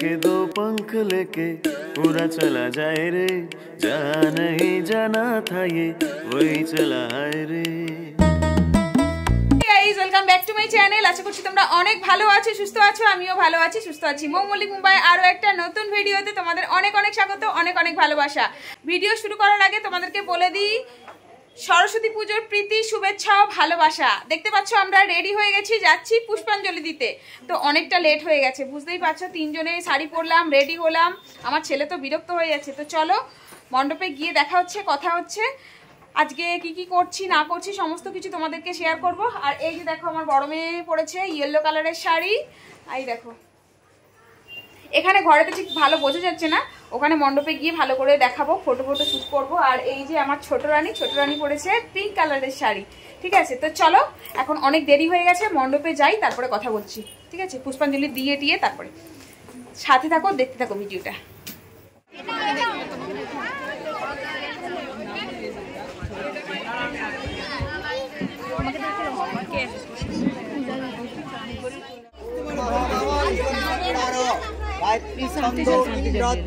के दो पंख लेके पूरा चला जाए रे, जा नहीं जाना था ये वही चला है रे। Welcome back to my channel. আশা করছি তোমরা অনেক ভালো আছো, সুস্থ আছো। আমিও ভালো আছি, সুস্থ আছি। মৌমলি মুম্বাই আরও একটা নতুন ভিডিওতে তোমাদের অনেক অনেক স্বাগত, অনেক অনেক ভালোবাসা। ভিডিও শুরু করার আগে তোমাদেরকে বলে দিই সরস্বতী পুজোর প্রীতি, শুভেচ্ছা ও ভালোবাসা। দেখতে পাচ্ছ আমরা রেডি হয়ে গেছি, যাচ্ছি পুষ্পাঞ্জলি দিতে। তো অনেকটা লেট হয়ে গেছে, বুঝতেই পারছো। তিনজনে শাড়ি পরলাম, রেডি হলাম। আমার ছেলে তো বিরক্ত হয়ে যাচ্ছে। তো চলো মণ্ডপে গিয়ে দেখা হচ্ছে, কথা হচ্ছে। আজকে কি কি করছি না করছি সমস্ত কিছু তোমাদেরকে শেয়ার করব। আর এই যে দেখো আমার বড় মেয়ে পরেছে ইয়েলো কালারের শাড়ি। এই দেখো, এখানে ঘরেতে ঠিক ভালো বোঝা যাচ্ছে না, ওখানে মণ্ডপে গিয়ে ভালো করে দেখাবো, ফটো শ্যুট করবো। আর এই যে আমার ছোট রানী পরেছে পিঙ্ক কালারের শাড়ি। ঠিক আছে, তো চলো এখন অনেক দেরি হয়ে গেছে, মণ্ডপে যাই, তারপরে কথা বলছি। ঠিক আছে, পুষ্পাঞ্জলি দিয়ে তারপরে সাথে থাকো, দেখতে থাকো ভিডিওটা।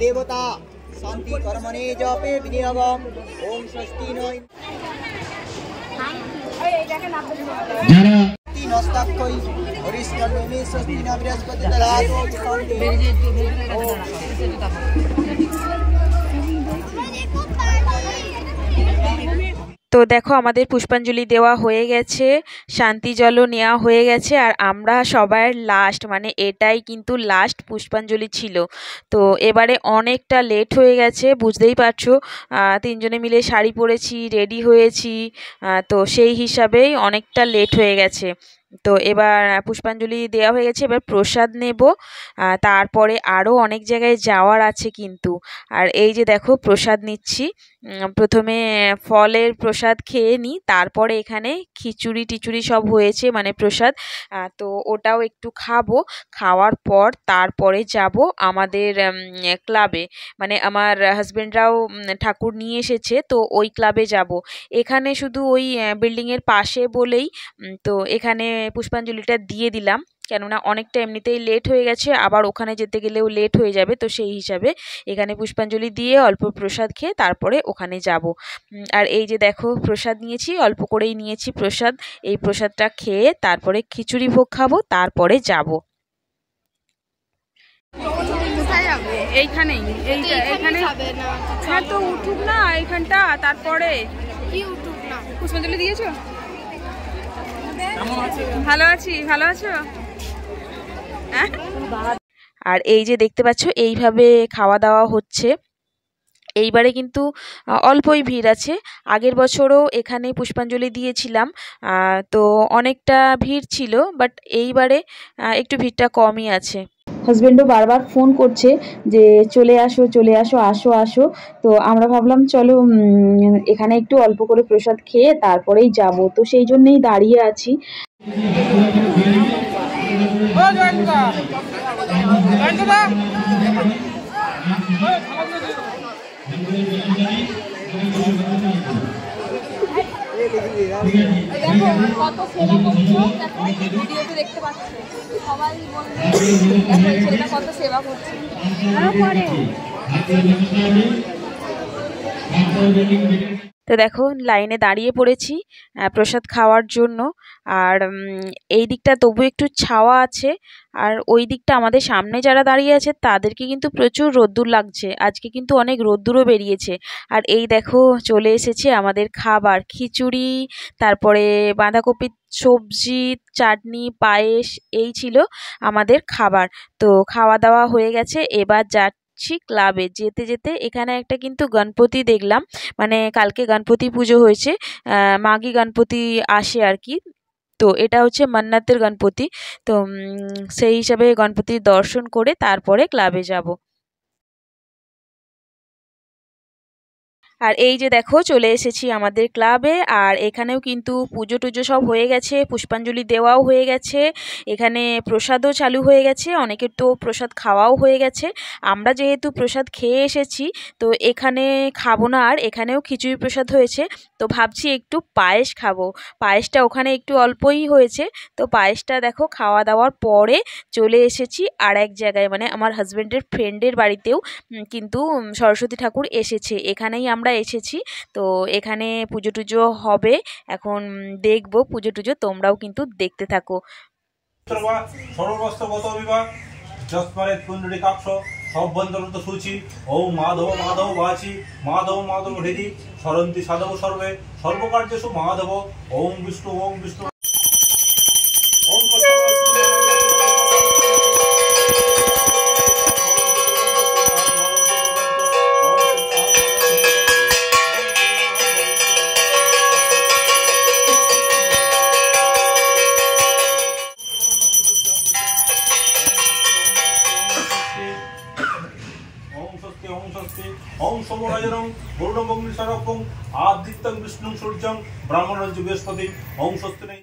देवता शांति कर्मणे जपे विनियमम ओम षष्ठी नय नस्ताक्षय हरिष्ठन्मे षष्ठी न बृहस्पति ददातु शांति। তো দেখো আমাদের পুষ্পাঞ্জলি দেওয়া হয়ে গেছে, শান্তি জলও নেওয়া হয়ে গেছে। আর আমরা সবার লাস্ট, মানে এটাই কিন্তু লাস্ট পুষ্পাঞ্জলি ছিল। তো এবারে অনেকটা লেট হয়ে গেছে, বুঝতেই পারছো। তিনজনে মিলে শাড়ি পরেছি, রেডি হয়েছি, তো সেই হিসাবেই অনেকটা লেট হয়ে গেছে। তো এবার পুষ্পাঞ্জলি দেওয়া হয়ে গেছে, এবার প্রসাদ নেব। তারপরে আরও অনেক জায়গায় যাওয়ার আছে কিন্তু। আর এই যে দেখো প্রসাদ নিচ্ছি। প্রথমে ফলের প্রসাদ খেয়ে নিই, তারপরে এখানে খিচুড়ি সব হয়েছে, মানে প্রসাদ। তো ওটাও একটু খাবো। খাওয়ার পর তারপরে যাব আমাদের ক্লাবে, মানে আমার হাজবেন্ডরাও ঠাকুর নিয়ে এসেছে, তো ওই ক্লাবে যাব। এখানে শুধু ওই বিল্ডিংয়ের পাশে বলেই তো এখানে পুষ্পাঞ্জলিটা দিয়ে দিলাম, কেননা অনেকটা এমনিতেই লেট হয়ে গেছে, আবার ওখানে যেতে গেলেও লেট হয়ে যাবে। তো সেই হিসাবে এখানে পুষ্পাঞ্জলি দিয়ে অল্প প্রসাদ খেয়ে তারপরে ওখানে যাব। আর এই যে দেখো প্রসাদ নিয়েছি, অল্প করেই নিয়েছি প্রসাদ। এই প্রসাদটা খেয়ে তারপরে খিচুড়ি ভোগ খাবো, তারপরে যাব। এইখানেই এইখানে হ্যাঁ, তো উঠুক না এইখানটা, তারপরে কি উঠুক না। পুষ্পাঞ্জলি দিয়েছো? ভালো আছি, ভালো আছো? আর এই যে দেখতে পাচ্ছ এইভাবে খাওয়া দাওয়া হচ্ছে। এইবারে কিন্তু অল্পই ভিড় আছে। আগের বছরও এখানে পুষ্পাঞ্জলি দিয়েছিলাম, তো অনেকটা ভিড় ছিল, বাট এইবারে একটু ভিড়টা কমই আছে। হাজবেন্ডও বারবার ফোন করছে যে চলে আসো আসো। তো আমরা ভাবলাম চলো এখানে একটু অল্প করে প্রসাদ খেয়ে তারপরেই যাব। তো সেই জন্যই দাঁড়িয়ে আছি। দেখো কত সেবা করছো, ভিডিওতে দেখতে পাচ্ছি, সবাই বলবে দেখো এই ছেলেটা কত সেবা করছে। তো দেখো লাইনে দাঁড়িয়ে পড়েছি প্রসাদ খাওয়ার জন্য। আর এই দিকটা তবু একটু ছাওয়া আছে, আর ওই দিকটা আমাদের সামনে যারা দাঁড়িয়ে আছে তাদেরকে কিন্তু প্রচুর রোদ্দুর লাগছে। আজকে কিন্তু অনেক রোদ্দুরও বেরিয়েছে। আর এই দেখো চলে এসেছে আমাদের খাবার, খিচুড়ি, তারপরে বাঁধাকপির সবজি, চাটনি, পায়েস, এই ছিল আমাদের খাবার। তো খাওয়া দাওয়া হয়ে গেছে, এবার ক্লাবে যেতে এখানে একটা কিন্তু গণপতি দেখলাম, মানে কালকে গণপতি পুজো হয়েছে, মাঘী গণপতি আসে আর কি। তো এটা হচ্ছে মান্নাতের গণপতি। তো সেই হিসাবে গণপতির দর্শন করে তারপরে ক্লাবে যাব। আর এই যে দেখো চলে এসেছি আমাদের ক্লাবে, আর এখানেও কিন্তু পুজো টুজো সব হয়ে গেছে, পুষ্পাঞ্জলি দেওয়াও হয়ে গেছে, এখানে প্রসাদও চালু হয়ে গেছে, অনেকের তো প্রসাদ খাওয়াও হয়ে গেছে। আমরা যেহেতু প্রসাদ খেয়ে এসেছি তো এখানে খাবো না, আর এখানেও খিচুড়ি প্রসাদ হয়েছে, তো ভাবছি একটু পায়েস খাবো। পায়েসটা ওখানে একটু অল্পই হয়েছে, তো পায়েসটা দেখো খাওয়া দাওয়ার পরে চলে এসেছি আর এক জায়গায়, মানে আমার হাজব্যান্ডের ফ্রেন্ডের বাড়িতেও কিন্তু সরস্বতী ঠাকুর এসেছে, এখানেই আমরা এসেছি। তো এখানে পুজো টুজো হবে, এখন দেখবো পুজো টুজো, তোমরাও কিন্তু দেখতে থাকো। সর্বস্ত্রগত বিভাগ যস্মারে পুণ্ডরিকাক্ষ সভ্যন্তরত সূচি ওম মাধব মাধব বাচি মাধব মাধব হৃদি সরন্তি সাধব সর্বে সর্বকার্যেষু মাধব ওম বিষ্ণু ওম বিষ্ণু ওম ओम सोमराजनम पूर्णबंगिसरकं आदित्यं विष्णुं सूर्यं ब्राह्मणं च बृहस्पति ओम स्वस्ति नहीं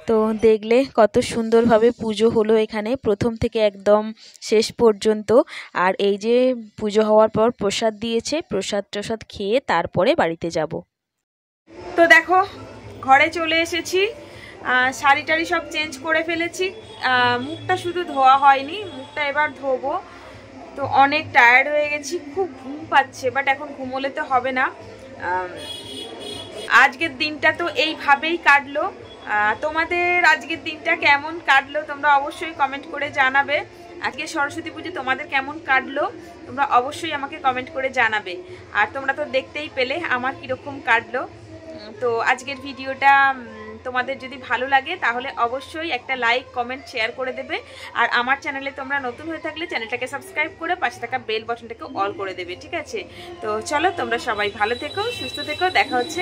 তো দেখলে কত সুন্দরভাবে পুজো হলো এখানে প্রথম থেকে একদম শেষ পর্যন্ত। আর এই যে পুজো হওয়ার পর প্রসাদ দিয়েছে, প্রসাদ খেয়ে তারপরে বাড়িতে যাব। তো দেখো ঘরে চলে এসেছি, শাড়ি টাড়ি সব চেঞ্জ করে ফেলেছি, মুখটা শুধু ধোয়া হয়নি, মুখটা এবার ধোবো। তো অনেক টায়ার্ড হয়ে গেছি, খুব ঘুম পাচ্ছে, বাট এখন ঘুমোলে তো হবে না। আজকের দিনটা তো এইভাবেই কাটলো। তোমাদের আজকের দিনটা কেমন কাটলো তোমরা অবশ্যই কমেন্ট করে জানাবে। আজকে সরস্বতী পুজো তোমাদের কেমন কাটলো তোমরা অবশ্যই আমাকে কমেন্ট করে জানাবে। আর তোমরা তো দেখতেই পেলে আমার কীরকম কাটলো। তো আজকের ভিডিওটা তোমাদের যদি ভালো লাগে তাহলে অবশ্যই একটা লাইক কমেন্ট শেয়ার করে দেবে। আর আমার চ্যানেলে তোমরা নতুন হয়ে থাকলে চ্যানেলটাকে সাবস্ক্রাইব করে পাশে থাকা বেল বাটনটাকে অল করে দেবে, ঠিক আছে? তো চলো তোমরা সবাই ভালো থেকো, সুস্থ থেকো, দেখা হচ্ছে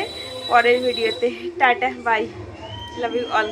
পরের ভিডিওতে। টাটা, বাই, লাভ ইউ অল।